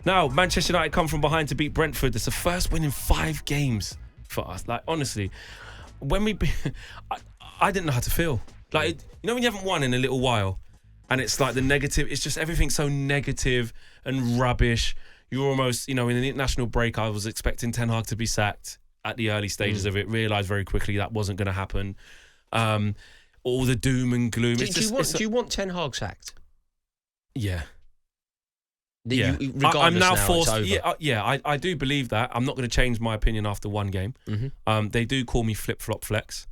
Now, Manchester United come from behind to beat Brentford. It's the first win in 5 games for us. Like, honestly, when I didn't know how to feel. Like, you know when you haven't won in a little while and it's like the negative, it's just everything's so negative and rubbish. You're almost, in the international break, I was expecting Ten Hag to be sacked at the early stages of it, realised very quickly that wasn't going to happen. All the doom and gloom. Do you want Ten Hag sacked? Yeah. Regardless I'm now it's forced. over. I do believe that. I'm not going to change my opinion after one game. Mm-hmm. They do call me flip-flop flex.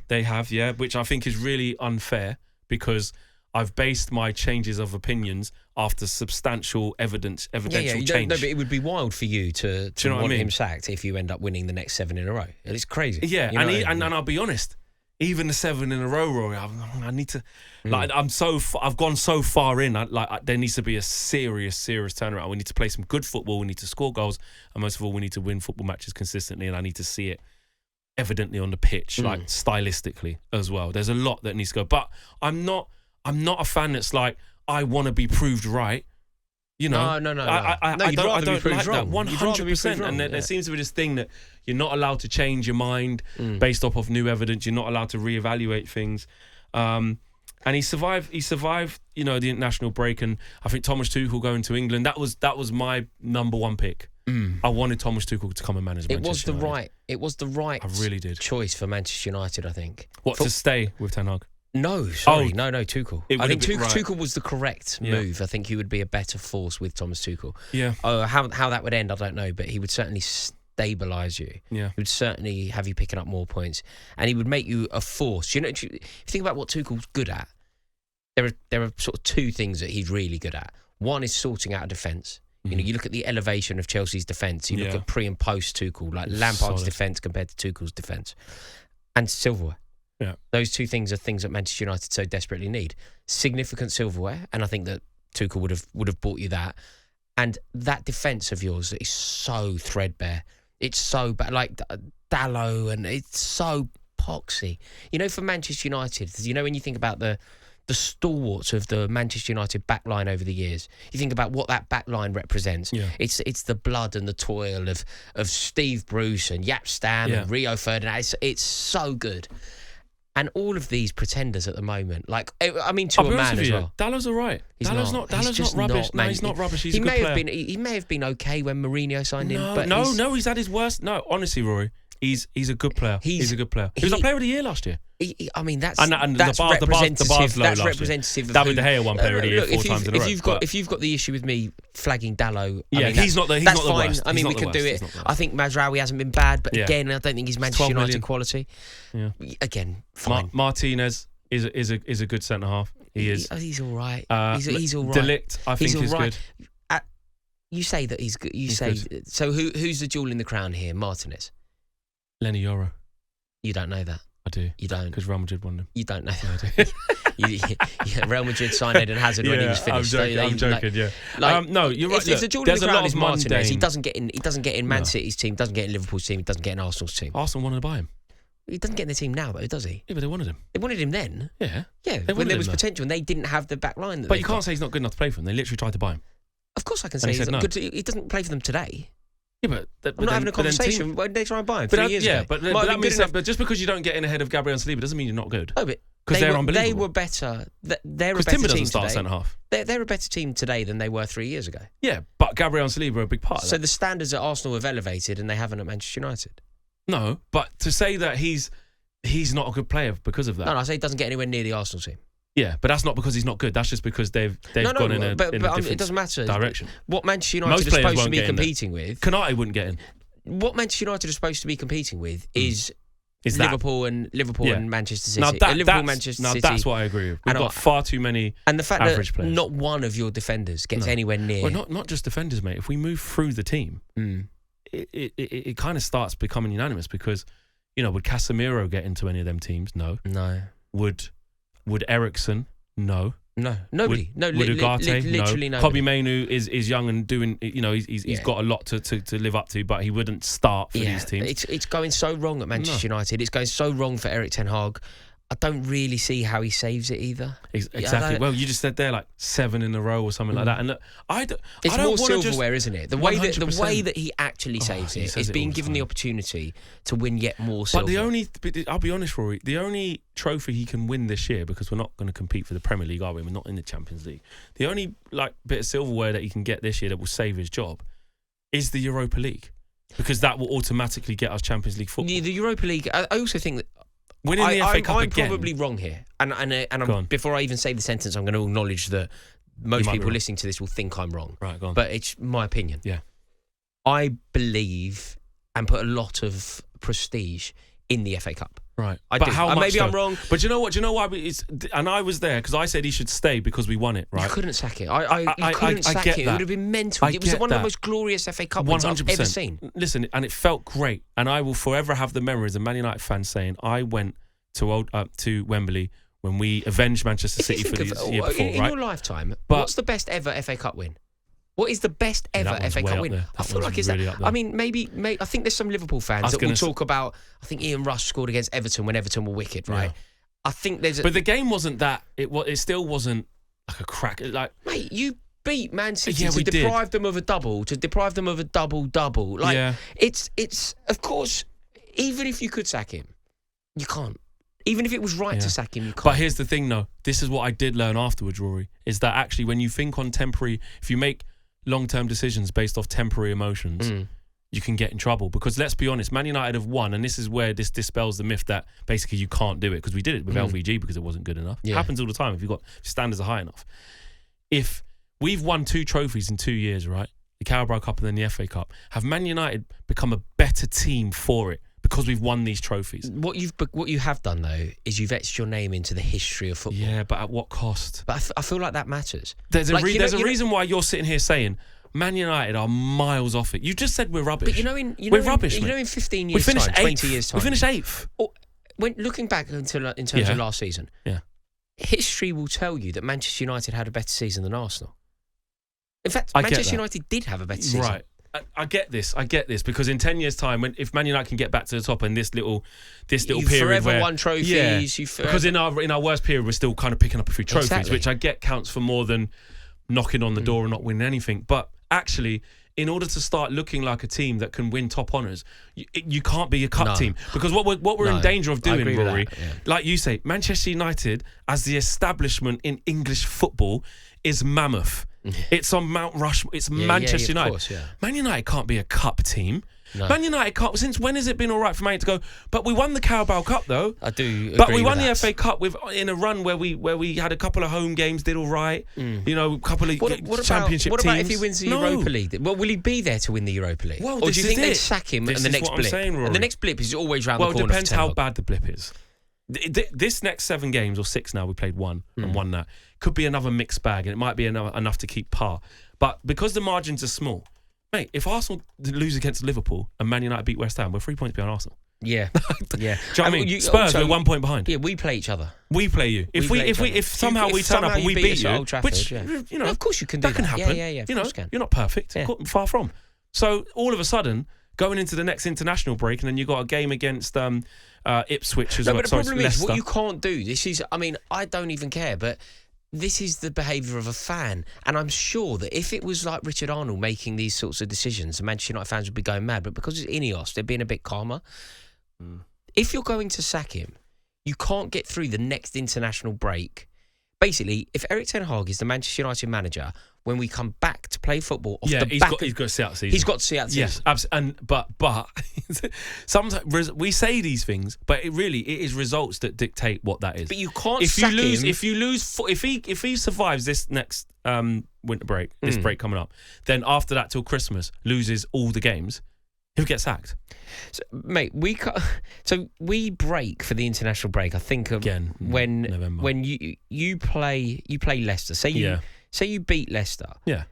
They have, which I think is really unfair because I've based my changes of opinions after substantial evidential change. No, but it would be wild for you to want him sacked if you end up winning the next 7 in a row. It's crazy. Yeah, and I'll be honest. Even the 7 in a row, Rory, I need to. I've gone so far in. There needs to be a serious turnaround. We need to play some good football. We need to score goals, and most of all, we need to win football matches consistently. And I need to see it evidently on the pitch, like stylistically as well. There's a lot that needs to go. But I'm not a fan that's like I want to be proved right. No. I don't like that 100%. And there seems to be this thing that you're not allowed to change your mind based off of new evidence. You're not allowed to reevaluate things. And he survived. The international break. And I think Thomas Tuchel going to England. That was my number one pick. I wanted Thomas Tuchel to come and manage Manchester United. It was the right. I really did. Choice for Manchester United. I think. To stay with Ten Hag? No, sorry. No, Tuchel. I think Tuchel was the correct move. Yeah. I think he would be a better force with Thomas Tuchel. Yeah. How that would end, I don't know, but he would certainly stabilise you. Yeah. He would certainly have you picking up more points, and he would make you a force. If you think about what Tuchel's good at, there are sort of 2 things that he's really good at. One is sorting out a defence. You look at the elevation of Chelsea's defence. You look at pre and post Tuchel, like Lampard's defence compared to Tuchel's defence, and silverware. Yeah. Those 2 things are things that Manchester United so desperately need. Significant silverware, and I think that Tuchel would have bought you that. And that defence of yours is so threadbare. It's so bad, like Dallow, and it's so poxy. For Manchester United, when you think about the stalwarts of the Manchester United backline over the years, you think about what that backline represents. Yeah. It's the blood and the toil of Steve Bruce and Jaap Stam and Rio Ferdinand. It's so good. And all of these pretenders at the moment, to a man as well. Dallow's all right. Dallow's not rubbish. No, he's not rubbish. He's a good player. He may have been okay when Mourinho signed him. But he's had his worst. No, honestly, Rory, he's a good player. He's a good player. He was our player of the year last year. That's representative. That's representative. David De Gea won player of the year 4 times in a row. If you've got the issue with me flagging Dallow, he's not the worst. We can do it. I think Mazraoui hasn't been bad, but again, I don't think he's Manchester United quality. Yeah. Again, fine. Martinez is a good centre half. He is. He's all right. He's all right. De Ligt, I think, is good. You say that he's good. Good. So. Who's the jewel in the crown here? Martinez. Lenny Yoro. You don't know that. I do. You don't. Because Real Madrid won them. You don't know that. Real Madrid signed Eden Hazard when he was finished. I'm joking. No, you're right. If the jewel in the crown is Martinez, he doesn't get in Man City's team, doesn't get in Liverpool's team, he doesn't get in Arsenal's team. Arsenal wanted to buy him. He doesn't get in the team now, though, does he? Yeah, but they wanted him. They wanted him then. Yeah. Yeah, when there was potential and they didn't have the back line. But you can't say he's not good enough to play for them. They literally tried to buy him. Of course I can say he's not good. He doesn't play for them today. Yeah, but we're not having a conversation. When they try and buy him 3 years ago. But that means but just because you don't get in ahead of Gabriel and Saliba doesn't mean you're not good. Oh, but because they're unbelievable. They were better. They're a better Timber team doesn't start today. Centre half. They're a better team today than they were 3 years ago. Yeah, but Gabriel and Saliba are a big part of that. So the standards at Arsenal have elevated and they haven't at Manchester United. No, but to say that he's not a good player because of that. No, I say he doesn't get anywhere near the Arsenal team. Yeah, but that's not because he's not good. That's just because they've gone in a different it doesn't matter. Direction. What Manchester United are supposed to be competing with... Kanate wouldn't get in. What Manchester United are supposed to be competing with is Liverpool and Manchester City. Manchester City. That's what I agree with. We've got far too many and the fact average that players. Not one of your defenders gets anywhere near... Well, not just defenders, mate. If we move through the team, it kind of starts becoming unanimous because, would Casemiro get into any of them teams? No. Would Eriksen? No. No, nobody. Would Ugarte? Literally no. nobody. Kobbie Mainoo is young and doing. He's got a lot to live up to, but he wouldn't start for these teams. It's going so wrong at Manchester United. It's going so wrong for Erik Ten Hag. I don't really see how he saves it either. Exactly. Well, you just said there like 7 in a row or something like that. And look, it's more silverware, isn't it? The way that he actually saves he it says is it being all the given the time. opportunity to win yet more silver. But I'll be honest, Rory, the only trophy he can win this year, because we're not going to compete for the Premier League, are we? We're not in the Champions League. The only bit of silverware that he can get this year that will save his job is the Europa League, because that will automatically get us Champions League football. The Europa League. I also think that winning the FA Cup again. I'm probably wrong here, and before I even say the sentence, I'm going to acknowledge that most people listening to this will think I'm wrong. Right, go on. But it's my opinion. Yeah, I believe and put a lot of prestige in the FA Cup. Right. But how much? Maybe I'm wrong. But you know what? Do you know why? And I was there because I said he should stay because we won it, right? You couldn't sack it. You couldn't sack it. It would have been mental. It was one of the most glorious FA Cup wins I've ever seen. Listen, and it felt great. And I will forever have the memory as a Man United fan saying, I went to Wembley when we avenged Manchester City for the year before, in your lifetime, what's the best ever FA Cup win? What is the best ever FA Cup win? I feel like it's really that. I mean, maybe I think there's some Liverpool fans that will talk about. I think Ian Rush scored against Everton when Everton were wicked, right? Yeah. I think there's. But the game wasn't that. It still wasn't like a crack. Mate, you beat Man City to deprive them of a double, double. Like it's of course, even if you could sack him, you can't. Even if it was right to sack him, you can't. But here's the thing, though. This is what I did learn afterwards, Rory, is that actually when you think on temporary, if you make long-term decisions based off temporary emotions, you can get in trouble. Because let's be honest, Man United have won, and this is where this dispels the myth that basically you can't do it, because we did it with LVG because it wasn't good enough. It happens all the time if standards are high enough. If we've won 2 trophies in 2 years, right, the Carabao Cup and then the FA Cup, have Man United become a better team for it? Because we've won these trophies. What you have done, though, is you've etched your name into the history of football. Yeah, but at what cost? But I feel like that matters. There's a reason why you're sitting here saying Man United are miles off it. You just said we're rubbish. But we're rubbish. In 15 years' time, 20 years' time, we finished 8th. When looking back in terms of last season, history will tell you that Manchester United had a better season than Arsenal. In fact, Manchester United did have a better season. Right. I get this, because in 10 years' time, if Man United can get back to the top in this little period, forever won trophies. Because in our worst period, we're still kind of picking up a few trophies, which I get counts for more than knocking on the door and not winning anything. But actually, in order to start looking like a team that can win top honours, you can't be a cup team, because what we're in danger of doing, Rory, like you say, Manchester United as the establishment in English football is mammoth. It's on Mount Rushmore. It's Manchester United. Course, Man United can't be a cup team. No. Man United can't. Since when has it been all right for Man United to go? But we won the Carabao Cup, though. I do. But we won the FA Cup in a run where we had a couple of home games, did all right. You know, a couple of championship teams. What about if he wins the Europa League? Well, will he be there to win the Europa League? Well, or do you think they sack him and the next blip? And the next blip is always round the corner. Well, it depends how bad the blip is. This next 7 games or 6 now, we played 1 and won that. Could be another mixed bag, and it might be enough to keep par. But because the margins are small, mate, if Arsenal lose against Liverpool and Man United beat West Ham, we're 3 points behind Arsenal. Yeah. Do you know what I mean? Spurs, we're 1 point behind. Yeah, we play each other. We play you. If somehow we turn up and we beat you, which, you know, of course you can do that. That can happen. Yeah, you know, you're not perfect. Far from. So all of a sudden, going into the next international break, and then you got a game against Ipswich as well. But the problem is, what you can't do, I don't even care, but this is the behaviour of a fan. And I'm sure that if it was like Richard Arnold making these sorts of decisions, the Manchester United fans would be going mad. But because it's Ineos, they're being a bit calmer. If you're going to sack him, you can't get through the next international break. Basically, if Erik ten Hag is the Manchester United manager, when we come back to play football off the back... he's got to see out the season. He's got to see out the season. Yes, absolutely. But sometimes we say these things, but it is results that dictate what that is. But you can't sack him. If he survives this next winter break, this break coming up, then after that till Christmas, loses all the games, he'll get sacked. So, mate, we break for the international break. I think again when you play Leicester. Say you beat Leicester. Yeah.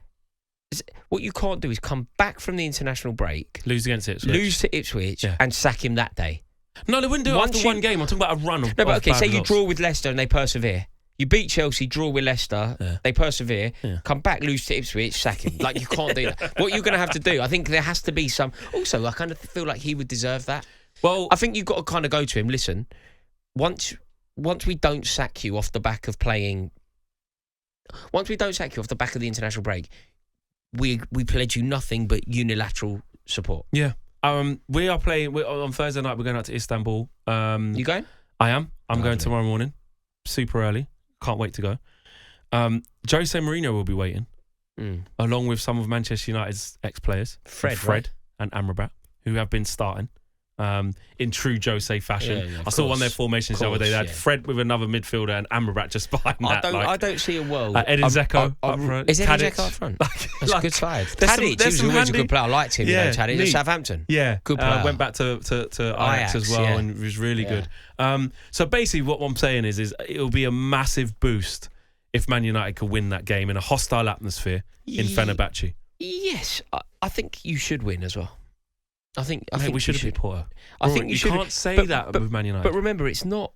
What you can't do is come back from the international break, lose to Ipswich, and sack him that day. No, they wouldn't do it after one game. I'm talking about a run of. No, but okay. Say results. You draw with Leicester and they persevere. You beat Chelsea, draw with Leicester, they persevere, come back, lose to Ipswich, sack him. Like, you can't do that. What you're going to have to do, I think there has to be some... Also, I kind of feel like he would deserve that. Well, I think you've got to kind of go to him, listen, once once we don't sack you off the back of playing, once we don't sack you off the back of the international break, we pledge you nothing but unilateral support. Yeah. We are playing on Thursday night. We're going out to Istanbul. You going? I am. I'm going tomorrow morning, super early. Can't wait to go. Jose Mourinho will be waiting, along with some of Manchester United's ex-players, Fred right? and Amrabat, who have been starting in true Jose fashion. Yeah, I saw one of their formations the other day. They had Fred with another midfielder and Amrabat just behind that. I don't see a world. Edin Dzeko up front. Is Edin Dzeko up front? That's a good side. Tadic, he was always a good player. I liked him. Yeah, Tadic at Southampton. Yeah, good player. Went back to Ajax as well, and was really good. So basically, what I'm saying is it'll be a massive boost if Man United could win that game in a hostile atmosphere in Fenerbahce. Yes, I think you should win as well. I think we should have beat Porto. I think you can't say that with Man United. But remember, it's not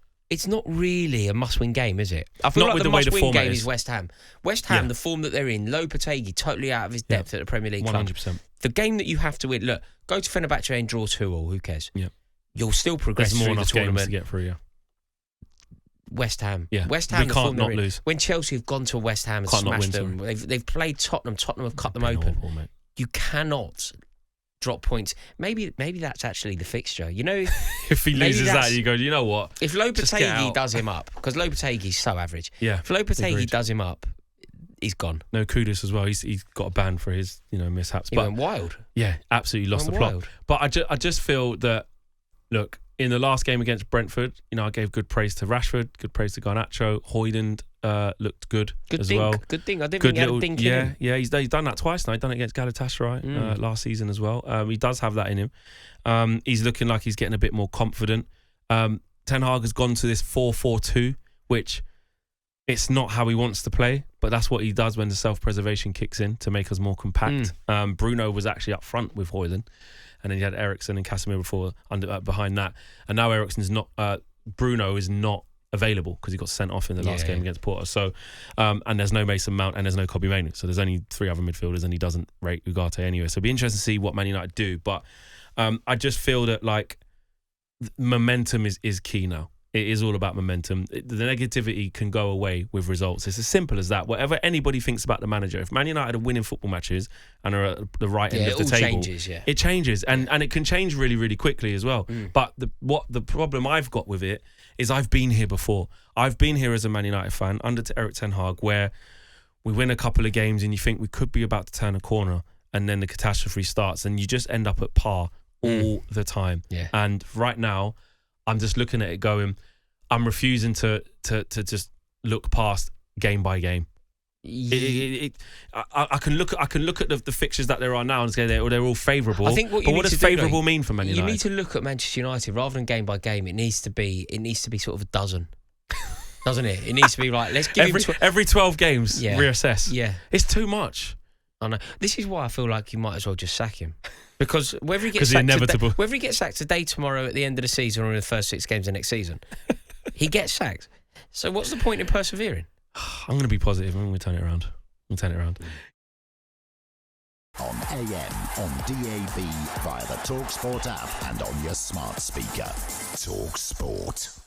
really a must-win game, is it? I feel not like with the the must-win game is West Ham. West Ham, the form that they're in, Lopetegui totally out of his depth at the Premier League 100%. club. The game that you have to win. Look, go to Fenerbahce and draw 2-2. Who cares? Yeah, you'll still progress through the tournament. To get through. Yeah. West Ham. Yeah. West Ham. We can't not lose. When Chelsea have gone to West Ham and smashed them, they've played Tottenham. Tottenham have cut them open. Awful, you cannot drop points. Maybe that's actually the fixture. You know, if he loses that, you go, you know what? If Lopetegui does him up, because Lopetegui's so average. Yeah. If Lopetegui does him up, he's gone. No, Kudus as well. He's got a ban for his mishaps. He went wild. Yeah, absolutely lost the plot. But I just feel that, look, in the last game against Brentford, I gave good praise to Rashford, good praise to Garnacho. Højlund looked good as well. Good thing. I didn't think he had a dink in him. Yeah, he's done that twice now. He's done it against Galatasaray last season as well. He does have that in him. He's looking like he's getting a bit more confident. Ten Hag has gone to this 4-4-2, which it's not how he wants to play, but that's what he does when the self-preservation kicks in to make us more compact. Bruno was actually up front with Højlund. And then you had Eriksen and Casemiro before behind that. And now Eriksen's not... Bruno is not available because he got sent off in the last game against Porto. So, and there's no Mason Mount and there's no Kobbie Mainoo. So there's only 3 other midfielders and he doesn't rate Ugarte anyway. So it'll be interesting to see what Man United do. But I just feel that momentum is key now. It is all about momentum. The negativity can go away with results. It's as simple as that. Whatever anybody thinks about the manager, if Man United are winning football matches and are at the right end of the table, it changes. And it can change really, really quickly as well. But the problem I've got with it is I've been here before. I've been here as a Man United fan under Erik ten Hag, where we win a couple of games and you think we could be about to turn a corner and then the catastrophe starts and you just end up at par all the time. Yeah. And right now, I'm just looking at it going, I'm refusing to just look past game by game. I can look at the fixtures that there are now and say they're all favourable. I think what does favourable mean for Man United? You need to look at Manchester United rather than game by game. It needs to be sort of a dozen, doesn't it? It needs to be like, let's give every 12 games reassess. Yeah, it's too much. I know. This is why I feel like you might as well just sack him. Because whether he gets sacked today, tomorrow, at the end of the season, or in the first 6 games of next season, he gets sacked. So what's the point in persevering? I'm going to be positive. I'm going to turn it around. On AM, on DAB, via the talkSPORT app, and on your smart speaker. talkSPORT.